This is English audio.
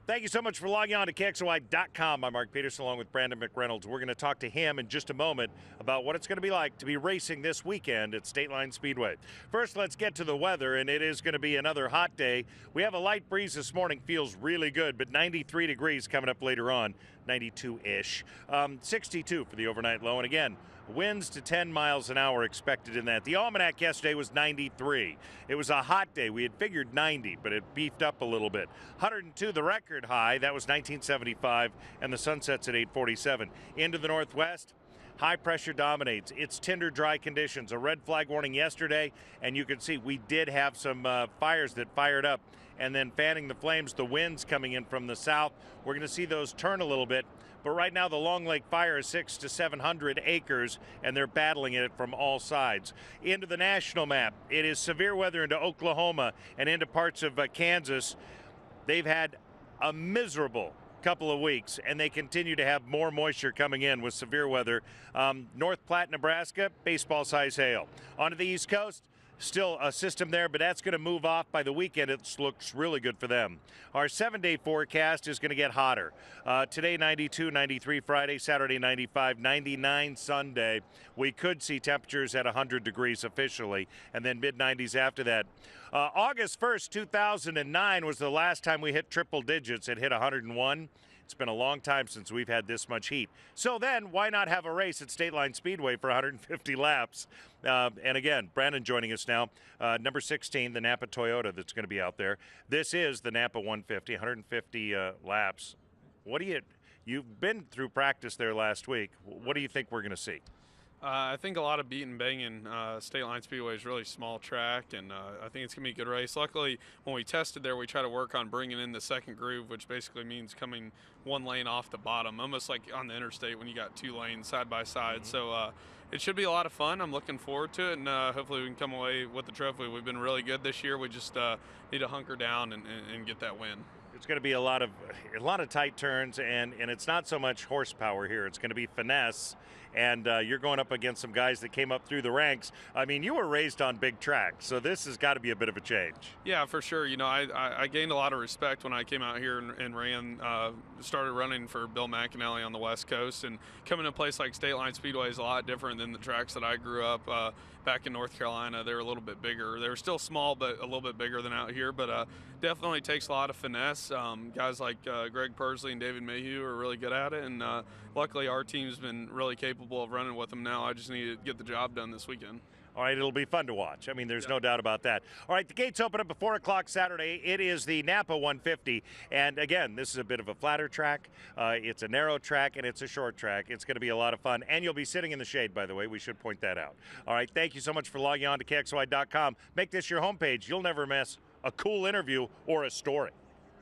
Thank you so much for logging on to KXOI.com. I'm Mark Peterson along with Brandon McReynolds. We're going to talk to him in just a moment about what it's going to be like to be racing this weekend at State Line Speedway. First, let's get to the weather, and it is going to be another hot day. We have a light breeze this morning, feels really good, but 93 degrees coming up later on, 92-ish. 62 for the overnight low, and again, winds to 10 miles an hour expected in that. The almanac yesterday was 93. It was a hot day. We had figured 90, but it beefed up a little bit. 102 the record high. That was 1975, and the sun sets at 8:47. Into the northwest, high pressure dominates. It's tinder dry conditions. A red flag warning yesterday, and you can see we did have some fires that fired up, and then fanning the flames, the winds coming in from the south. We're going to see those turn a little bit. But right now, the Long Lake fire is 600 to 700 acres, and they're battling it from all sides. Into the national map, it is severe weather into Oklahoma and into parts of Kansas. They've had a miserable couple of weeks, and they continue to have more moisture coming in with severe weather. North Platte, Nebraska, baseball-size hail. Onto the East Coast, still a system there, but that's going to move off by the weekend. It looks really good for them. Our 7-day forecast is going to get hotter. Today, 92, 93 Friday, Saturday, 95, 99 Sunday. We could see temperatures at 100 degrees officially, and then mid-90s after that. August 1st, 2009 was the last time we hit triple digits. It hit 101. It's been a long time since we've had this much heat. So then, why not have a race at State Line Speedway for 150 laps? And again, Brandon joining us now. Number 16, the Napa Toyota that's going to be out there. This is the Napa 150, 150 laps. What do you've been through practice there last week. What do you think we're going to see? I think a lot of beating banging. State Line Speedway is a really small track, and I think it's going to be a good race. Luckily, when we tested there, we try to work on bringing in the second groove, which basically means coming one lane off the bottom, almost like on the interstate when you got two lanes side by side. So it should be a lot of fun. I'm looking forward to it, and hopefully we can come away with the trophy. We've been really good this year. We just need to hunker down and get that win. It's going to be a lot of tight turns, and it's not so much horsepower here. It's going to be finesse, and you're going up against some guys that came up through the ranks. I mean, you were raised on big tracks, so this has got to be a bit of a change. Yeah, for sure. You know, I gained a lot of respect when I came out here and started running for Bill McAnally on the West Coast, and coming to a place like State Line Speedway is a lot different than the tracks that I grew up back in North Carolina. They were a little bit bigger. They were still small, but a little bit bigger than out here, but definitely takes a lot of finesse. Guys like Greg Persley and David Mayhew are really good at it, and luckily our team's been really capable of running with them now. I just need to get the job done this weekend. All right, it'll be fun to watch. I mean, there's no doubt about that. All right, the gates open up at 4 o'clock Saturday. It is the Napa 150, and again, this is a bit of a flatter track. It's a narrow track, and it's a short track. It's going to be a lot of fun, and you'll be sitting in the shade, by the way. We should point that out. All right, thank you so much for logging on to KXOI.com. Make this your homepage. You'll never miss a cool interview or a story.